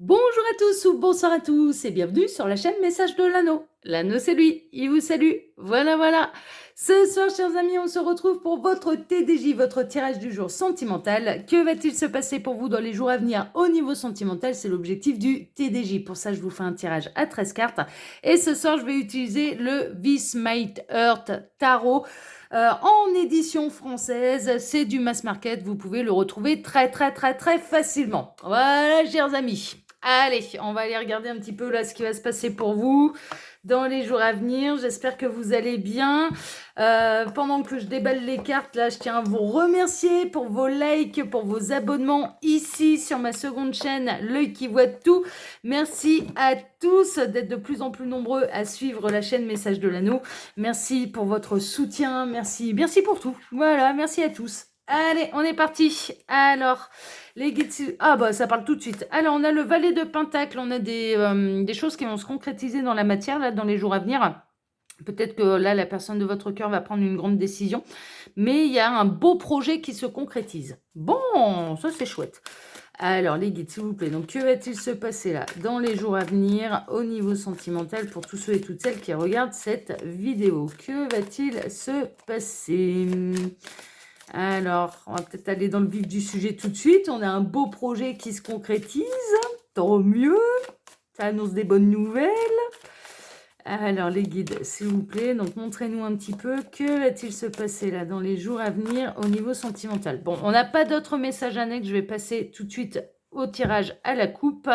Bonjour à tous ou bonsoir à tous et bienvenue sur la chaîne Message de l'Anneau. L'Anneau c'est lui, il vous salue. Voilà. Ce soir, chers amis, on se retrouve pour votre TDJ, votre tirage du jour sentimental. Que va-t-il se passer pour vous dans les jours à venir au niveau sentimental? C'est l'objectif du TDJ. Pour ça, je vous fais un tirage à 13 cartes. Et ce soir, je vais utiliser le This Might Hurt Tarot. En édition française, c'est du mass market, vous pouvez le retrouver très facilement. Voilà, chers amis. Allez, on va aller regarder un petit peu là ce qui va se passer pour vous dans les jours à venir. J'espère que vous allez bien. Pendant que je déballe les cartes, là, je tiens à vous remercier pour vos likes, pour vos abonnements ici sur ma seconde chaîne, L'œil qui voit tout. Merci à tous d'être de plus en plus nombreux à suivre la chaîne Message de l'Anneau. Merci pour votre soutien, merci pour tout. Voilà, merci à tous. Allez, on est parti. Alors, les guides... Ah bah ça parle tout de suite. Alors, on a le valet de Pentacle, on a des choses qui vont se concrétiser dans la matière, là, dans les jours à venir. Peut-être que là, la personne de votre cœur va prendre une grande décision, mais il y a un beau projet qui se concrétise. Bon, ça c'est chouette. Alors, les guides, s'il vous plaît, donc que va-t-il se passer là dans les jours à venir au niveau sentimental pour tous ceux et toutes celles qui regardent cette vidéo? Que va-t-il se passer? Alors, on va peut-être aller dans le vif du sujet tout de suite. On a un beau projet qui se concrétise, tant mieux, ça annonce des bonnes nouvelles. Alors, les guides, s'il vous plaît, donc montrez-nous un petit peu, que va-t-il se passer là dans les jours à venir au niveau sentimental? Bon, on n'a pas d'autres messages annexes, je vais passer tout de suite au tirage à la coupe.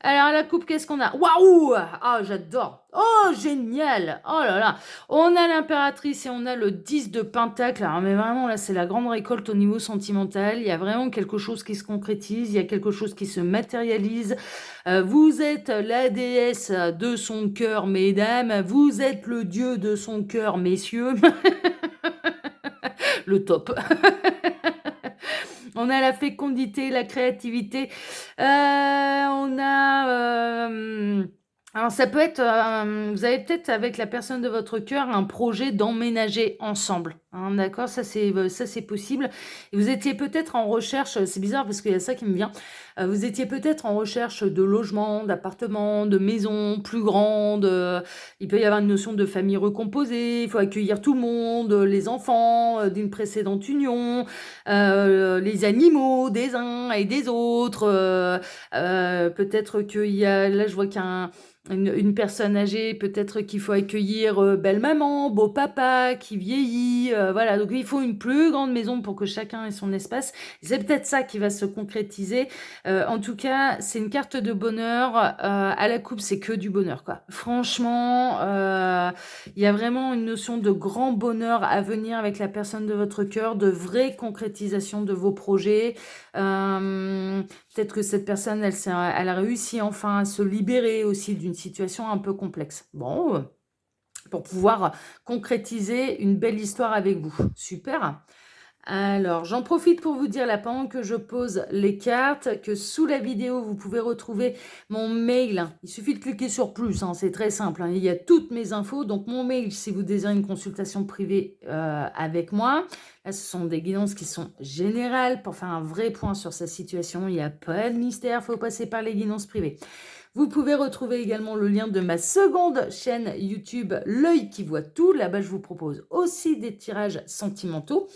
Alors, à la coupe, qu'est-ce qu'on a? Waouh! Ah, j'adore! Oh, génial! Oh là là! On a l'impératrice et on a le 10 de pentacle. Alors, mais vraiment, là, c'est la grande récolte au niveau sentimental. Il y a vraiment quelque chose qui se concrétise, il y a quelque chose qui se matérialise. Vous êtes la déesse de son cœur, mesdames. Vous êtes le dieu de son cœur, messieurs. Le top. On a la fécondité, la créativité. On a... alors ça peut être, vous avez peut-être avec la personne de votre cœur un projet d'emménager ensemble, hein, d'accord? Ça c'est possible. Et vous étiez peut-être en recherche, c'est bizarre parce qu'il y a ça qui me vient. Vous étiez peut-être en recherche de logements, d'appartements, de maisons plus grandes. Il peut y avoir une notion de famille recomposée. Il faut accueillir tout le monde, les enfants d'une précédente union, les animaux des uns et des autres. Peut-être qu'il y a, là je vois qu'il y a une personne âgée, peut-être qu'il faut accueillir belle maman, beau papa qui vieillit, voilà. Donc il faut une plus grande maison pour que chacun ait son espace. C'est peut-être ça qui va se concrétiser. En tout cas, c'est une carte de bonheur. À la coupe, c'est que du bonheur, quoi. Franchement, il y a vraiment une notion de grand bonheur à venir avec la personne de votre cœur, de vraie concrétisation de vos projets. Peut-être que cette personne, elle a réussi enfin à se libérer aussi d'une situation un peu complexe. Bon, pour pouvoir concrétiser une belle histoire avec vous. Super. Alors, j'en profite pour vous dire là, pendant que je pose les cartes, que sous la vidéo, vous pouvez retrouver mon mail. Il suffit de cliquer sur plus, hein, c'est très simple. Hein, il y a toutes mes infos. Donc, mon mail, si vous désirez une consultation privée avec moi. Là, ce sont des guidances qui sont générales pour faire un vrai point sur sa situation. Il n'y a pas de mystère, il faut passer par les guidances privées. Vous pouvez retrouver également le lien de ma seconde chaîne YouTube, L'œil qui voit tout. Là-bas, je vous propose aussi des tirages sentimentaux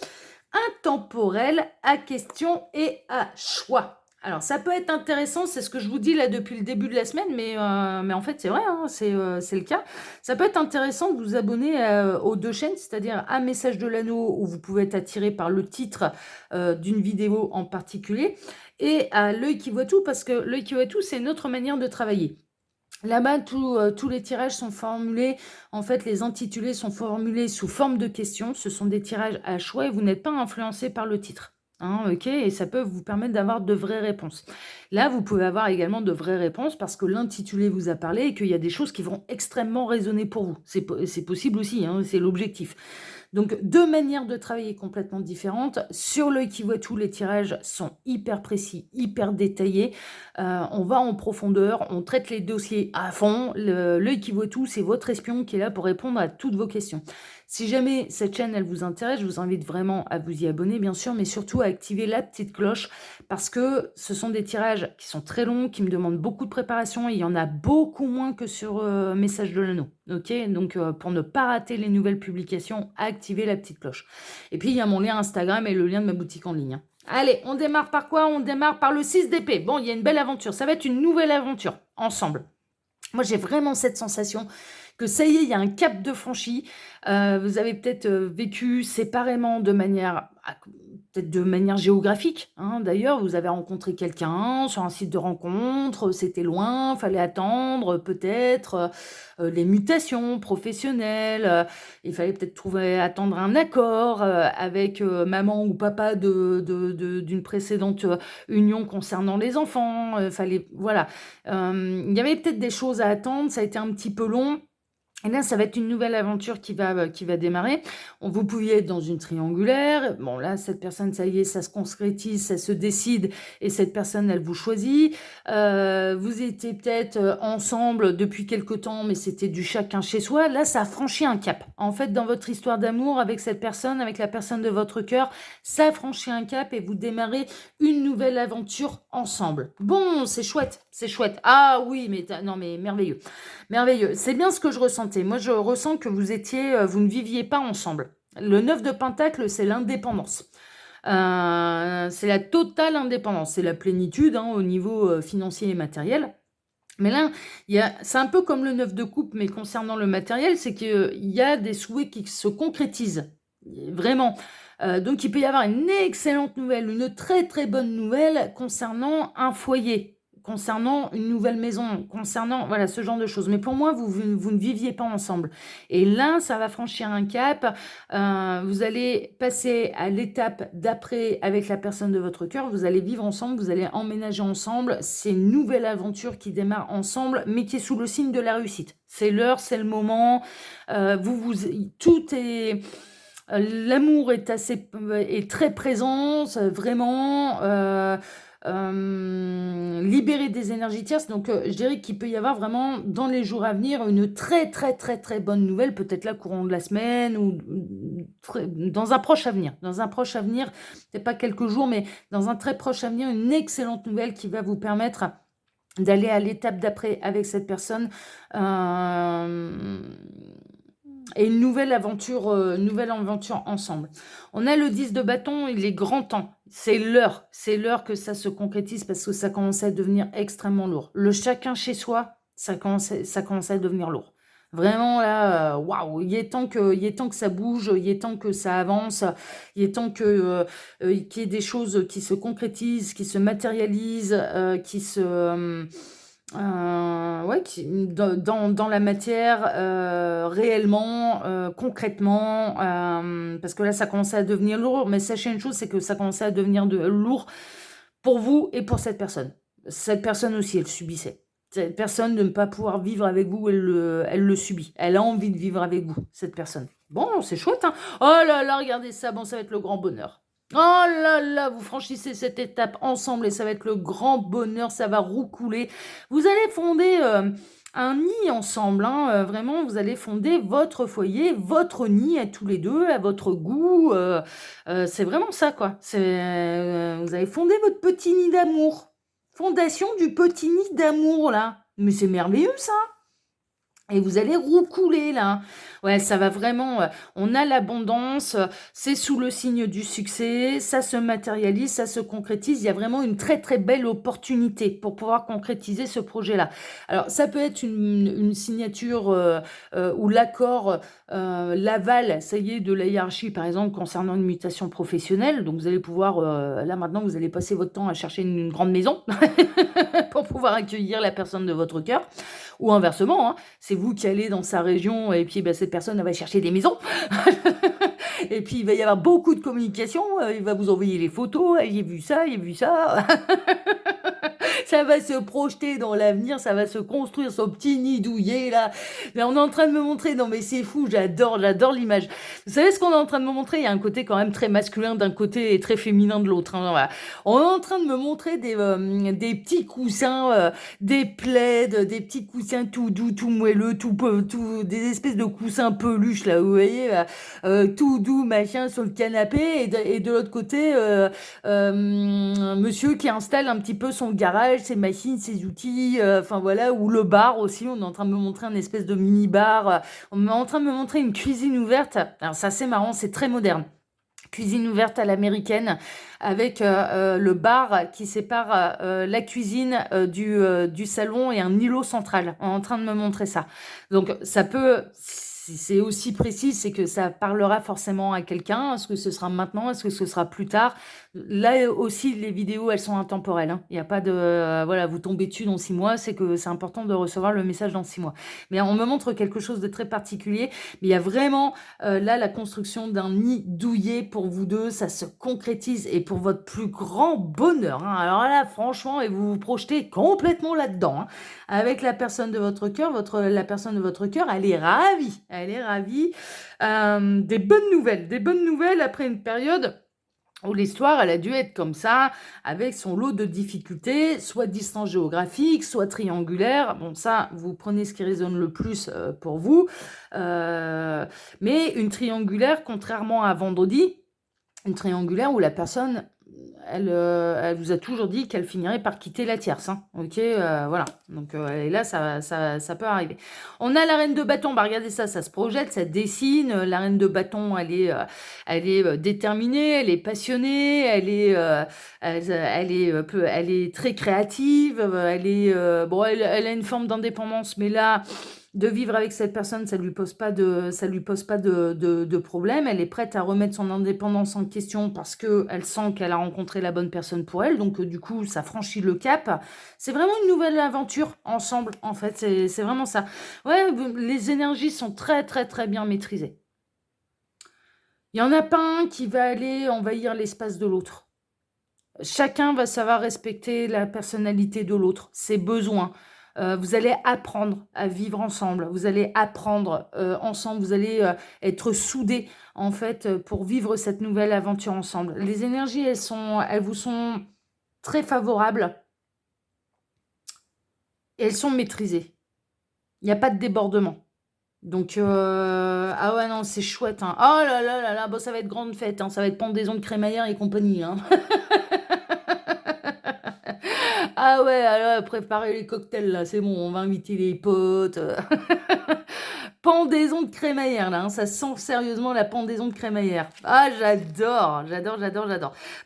intemporel à question et à choix. Alors, ça peut être intéressant, c'est ce que je vous dis là depuis le début de la semaine, mais en fait, c'est vrai, hein, c'est le cas. Ça peut être intéressant de vous abonner aux deux chaînes, c'est-à-dire à Message de l'Anneau, où vous pouvez être attiré par le titre d'une vidéo en particulier, et à L'œil qui voit tout, parce que L'œil qui voit tout, c'est notre manière de travailler. Là-bas, tous les tirages sont formulés, en fait, les intitulés sont formulés sous forme de questions. Ce sont des tirages à choix et vous n'êtes pas influencé par le titre. Hein, ok, et ça peut vous permettre d'avoir de vraies réponses. Là, vous pouvez avoir également de vraies réponses parce que l'intitulé vous a parlé et qu'il y a des choses qui vont extrêmement résonner pour vous. C'est possible aussi, hein, c'est l'objectif. Donc, deux manières de travailler complètement différentes. Sur L'œil qui voit tout, les tirages sont hyper précis, hyper détaillés. On va en profondeur, on traite les dossiers à fond. L'œil qui voit tout, c'est votre espion qui est là pour répondre à toutes vos questions. Si jamais cette chaîne, elle vous intéresse, je vous invite vraiment à vous y abonner, bien sûr, mais surtout à activer la petite cloche parce que ce sont des tirages qui sont très longs, qui me demandent beaucoup de préparation et il y en a beaucoup moins que sur Message de l'Anneau. Ok, donc pour ne pas rater les nouvelles publications, activez la petite cloche. Et puis il y a mon lien Instagram et le lien de ma boutique en ligne. Allez, on démarre par quoi? On démarre par le 6 d'épée. Bon, il y a une belle aventure. Ça va être une nouvelle aventure ensemble. Moi, j'ai vraiment cette sensation que ça y est, il y a un cap de franchi. Vous avez peut-être vécu séparément de manière, peut-être de manière géographique. Hein. D'ailleurs, vous avez rencontré quelqu'un sur un site de rencontre, c'était loin, fallait attendre peut-être les mutations professionnelles. Il fallait peut-être attendre un accord avec maman ou papa d'une précédente union concernant les enfants. Voilà. Il y avait peut-être des choses à attendre, ça a été un petit peu long. Et là, ça va être une nouvelle aventure qui va démarrer. Vous pouviez être dans une triangulaire. Bon, là, cette personne, ça y est, ça se concrétise, ça se décide. Et cette personne, elle vous choisit. Vous étiez peut-être ensemble depuis quelque temps, mais c'était du chacun chez soi. Là, ça a franchi un cap. En fait, dans votre histoire d'amour avec cette personne, avec la personne de votre cœur, ça a franchi un cap et vous démarrez une nouvelle aventure ensemble. Bon, c'est chouette, c'est chouette. Ah oui, non, mais merveilleux. Merveilleux. C'est bien ce que je ressentais. Moi, je ressens que vous ne viviez pas ensemble. Le 9 de Pentacle, c'est l'indépendance. C'est la totale indépendance. C'est la plénitude au niveau financier et matériel. Mais là, c'est un peu comme le 9 de coupe, mais concernant le matériel, c'est qu'il y a des souhaits qui se concrétisent. Vraiment. Donc, il peut y avoir une excellente nouvelle, une très très bonne nouvelle concernant un foyer, concernant une nouvelle maison, concernant voilà ce genre de choses. Mais pour moi, vous ne viviez pas ensemble. Et là, ça va franchir un cap. Vous allez passer à l'étape d'après avec la personne de votre cœur. Vous allez vivre ensemble, vous allez emménager ensemble. C'est une nouvelle aventure qui démarre ensemble, mais qui est sous le signe de la réussite. C'est l'heure, c'est le moment. Tout est... L'amour est très présent, vraiment libérer des énergies tierces. Donc, je dirais qu'il peut y avoir vraiment dans les jours à venir une très très très très bonne nouvelle, peut-être là courant de la semaine ou dans un proche avenir. Dans un proche avenir, peut-être pas quelques jours, mais dans un très proche avenir, une excellente nouvelle qui va vous permettre d'aller à l'étape d'après avec cette personne. Et une nouvelle aventure ensemble. On a le 10 de bâton, il est grand temps. C'est l'heure que ça se concrétise parce que ça commence à devenir extrêmement lourd. Le chacun chez soi, ça commence à devenir lourd. Vraiment là, waouh, il est temps que ça bouge, il est temps que ça avance, il est temps qu'il y ait des choses qui se concrétisent, qui se matérialisent, qui se... ouais, dans la matière, réellement, concrètement, parce que là, ça commençait à devenir lourd. Mais sachez une chose, c'est que ça commençait à devenir lourd pour vous et pour cette personne. Cette personne aussi, elle subissait. Cette personne de ne pas pouvoir vivre avec vous, elle le subit. Elle a envie de vivre avec vous, cette personne. Bon, c'est chouette, hein. Oh là là, regardez ça, bon, ça va être le grand bonheur. Oh là là, vous franchissez cette étape ensemble et ça va être le grand bonheur, ça va roucouler. Vous allez fonder un nid ensemble, hein, vraiment, vous allez fonder votre foyer, votre nid à tous les deux, à votre goût. C'est vraiment ça, quoi. Vous allez fonder votre petit nid d'amour. Fondation du petit nid d'amour, là. Mais c'est merveilleux, ça. Et vous allez roucouler là. Ouais, ça va vraiment. On a l'abondance, c'est sous le signe du succès, ça se matérialise, ça se concrétise. Il y a vraiment une très très belle opportunité pour pouvoir concrétiser ce projet-là. Alors, ça peut être une signature ou l'accord, l'aval, ça y est, de la hiérarchie, par exemple, concernant une mutation professionnelle. Donc, vous allez pouvoir, là maintenant, vous allez passer votre temps à chercher une grande maison pour pouvoir accueillir la personne de votre cœur. Ou inversement, hein, c'est vous qui allez dans sa région et puis cette personne elle va chercher des maisons. Et puis il va y avoir beaucoup de communication, il va vous envoyer les photos, j'ai vu ça, j'ai vu ça. Ça va se projeter dans l'avenir, ça va se construire son petit nid douillet là. Mais on est en train de me montrer, non mais c'est fou, j'adore l'image. Vous savez ce qu'on est en train de me montrer? Il y a un côté quand même très masculin d'un côté et très féminin de l'autre, hein, voilà. On est en train de me montrer des petits coussins, des plaids, des petits coussins tout doux, tout moelleux, des espèces de coussins peluches là, vous voyez, tout doux, machin, sur le canapé, et de l'autre côté, monsieur qui installe un petit peu son garage, ses machines, ses outils, enfin voilà, ou le bar aussi, on est en train de me montrer un espèce de mini-bar, on est en train de me montrer une cuisine ouverte, alors ça c'est marrant, c'est très moderne. Cuisine ouverte à l'américaine avec le bar qui sépare la cuisine du salon et un îlot central. On est en train de me montrer ça. Donc ça peut, si c'est aussi précis, c'est que ça parlera forcément à quelqu'un. Est-ce que ce sera maintenant? Est-ce que ce sera plus tard? Là aussi, les vidéos, elles sont intemporelles, hein. Il n'y a pas de... voilà, vous tombez dessus dans 6 mois, c'est que c'est important de recevoir le message dans 6 mois. Mais on me montre quelque chose de très particulier. Mais il y a vraiment, là, la construction d'un nid douillet pour vous deux. Ça se concrétise et pour votre plus grand bonheur, hein. Alors là, franchement, et vous vous projetez complètement là-dedans, hein. Avec la personne de votre cœur, la personne de votre cœur, elle est ravie. Elle est ravie. Des bonnes nouvelles après une période où l'histoire, elle a dû être comme ça, avec son lot de difficultés, soit distance géographique, soit triangulaire. Bon, ça, vous prenez ce qui résonne le plus pour vous. Mais une triangulaire, contrairement à vendredi, une triangulaire où la personne, elle vous a toujours dit qu'elle finirait par quitter la tierce, hein. Ok, voilà. Donc, et là, ça peut arriver. On a la reine de bâton. Bah, regardez ça, ça se projette, ça dessine. La reine de bâton, elle est déterminée, elle est passionnée, elle est très créative. Bon, elle a une forme d'indépendance, mais là, de vivre avec cette personne, ça lui pose pas de problème. Elle est prête à remettre son indépendance en question parce que elle sent qu'elle a rencontré la bonne personne pour elle. Donc, du coup, ça franchit le cap. C'est vraiment une nouvelle aventure ensemble, en fait. C'est vraiment ça. Ouais, les énergies sont très, très, très bien maîtrisées. Il y en a pas un qui va aller envahir l'espace de l'autre. Chacun va savoir respecter la personnalité de l'autre, ses besoins. Vous allez apprendre à vivre ensemble. Vous allez apprendre ensemble. Vous allez être soudés, en fait, pour vivre cette nouvelle aventure ensemble. Les énergies, elles vous sont très favorables et elles sont maîtrisées. Il n'y a pas de débordement. Donc, ah ouais, non, c'est chouette, hein. Oh là là là là, bon, ça va être grande fête, hein. Ça va être pendaison de crémaillère et compagnie, hein. Ah ouais, alors préparez les cocktails là, c'est bon, on va inviter les potes. Pendaison de crémaillère là, hein, ça sent sérieusement la pendaison de crémaillère. Ah, j'adore.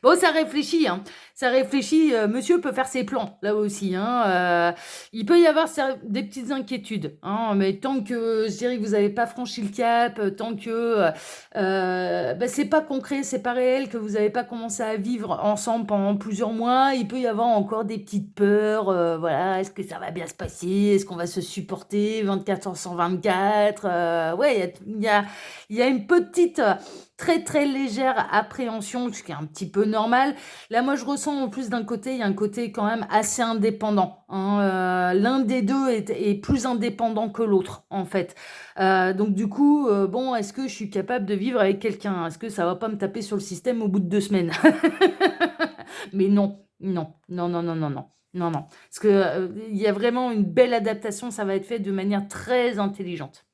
Bon, ça réfléchit, hein. Ça réfléchit, monsieur peut faire ses plans là aussi, hein. Il peut y avoir des petites inquiétudes, hein, mais tant que je dirais que vous n'avez pas franchi le cap, tant que bah, c'est pas concret, c'est pas réel, que vous n'avez pas commencé à vivre ensemble pendant plusieurs mois, il peut y avoir encore des petites peurs, voilà, est-ce que ça va bien se passer, est-ce qu'on va se supporter 24 heures sur 24, ouais, il y a une petite, très très légère appréhension, ce qui est un petit peu normal. Là, moi, je ressens en plus d'un côté, il y a un côté quand même assez indépendant, hein. L'un des deux est plus indépendant que l'autre, en fait. Donc du coup, bon, est-ce que je suis capable de vivre avec quelqu'un? Est-ce que ça va pas me taper sur le système au bout de 2 semaines? Mais non, non, non, non, non, non, non, non, non. Parce que, il y a vraiment une belle adaptation, ça va être fait de manière très intelligente.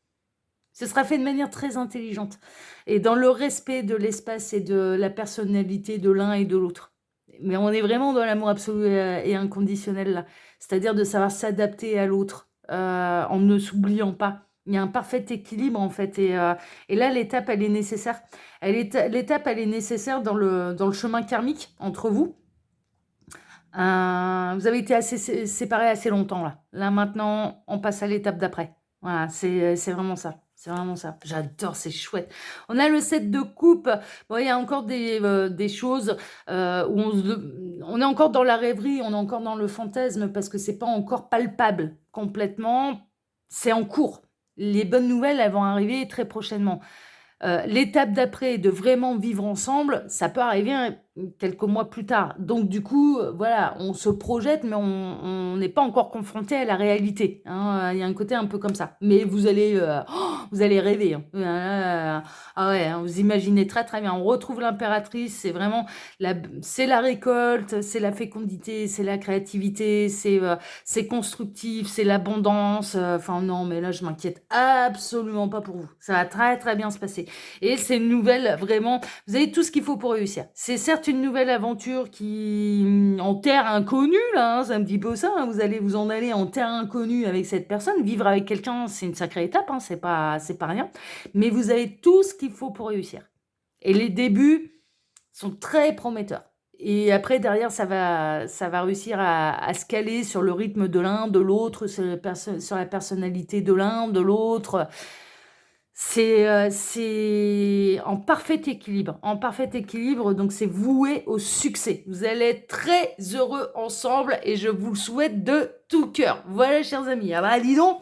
Ce sera fait de manière très intelligente et dans le respect de l'espace et de la personnalité de l'un et de l'autre. Mais on est vraiment dans l'amour absolu et inconditionnel là. C'est-à-dire de savoir s'adapter à l'autre, en ne s'oubliant pas. Il y a un parfait équilibre en fait et là l'étape elle est nécessaire. L'étape elle est nécessaire dans le chemin karmique entre vous. Vous avez été assez séparés assez longtemps là. Là maintenant, on passe à l'étape d'après. Voilà, c'est vraiment ça. C'est vraiment ça. J'adore, c'est chouette. On a le 7 de coupe. Bon, il y a encore des choses où on est encore dans la rêverie, on est encore dans le fantasme parce que c'est pas encore palpable complètement. C'est en cours. Les bonnes nouvelles, elles vont arriver très prochainement. L'étape d'après, de vraiment vivre ensemble, ça peut arriver quelques mois plus tard. Donc du coup, voilà, on se projette, mais on n'est pas encore confronté à la réalité, hein, il y a un côté un peu comme ça. Mais vous allez rêver, hein. Ah ouais, hein, vous imaginez très, très bien. On retrouve l'impératrice, c'est la récolte, c'est la fécondité, c'est la créativité, c'est constructif, c'est l'abondance, enfin non, mais là, je m'inquiète absolument pas pour vous. Ça va très, très bien se passer et c'est une nouvelle vraiment vous avez tout ce qu'il faut pour réussir. C'est certes une nouvelle aventure en terre inconnue, là, hein, c'est un petit peu ça, hein, vous allez vous en aller en terre inconnue avec cette personne. Vivre avec quelqu'un, c'est une sacrée étape, hein, c'est pas rien. Mais vous avez tout ce qu'il faut pour réussir. Et les débuts sont très prometteurs. Et après, derrière, ça va réussir à se caler sur le rythme de l'un, de l'autre, sur la personnalité de l'un, de l'autre. C'est en parfait équilibre, donc c'est voué au succès. Vous allez être très heureux ensemble et je vous le souhaite de tout cœur. Voilà, chers amis. Ah bah, dis donc,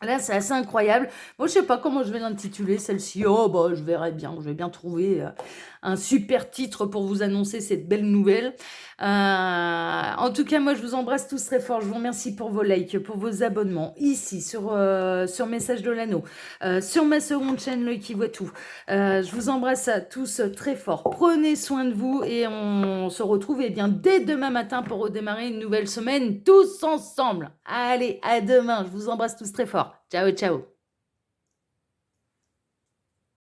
là, c'est assez incroyable. Moi, je sais pas comment je vais l'intituler, celle-ci. Oh, bah, je verrai bien. Je vais bien trouver un super titre pour vous annoncer cette belle nouvelle. En tout cas, moi, je vous embrasse tous très fort. Je vous remercie pour vos likes, pour vos abonnements, ici, sur Message de l'Anneau, sur ma seconde chaîne, L'Oeil qui voit tout. Je vous embrasse à tous très fort. Prenez soin de vous et on se retrouve dès demain matin pour redémarrer une nouvelle semaine tous ensemble. Allez, à demain. Je vous embrasse tous très fort. Ciao, ciao.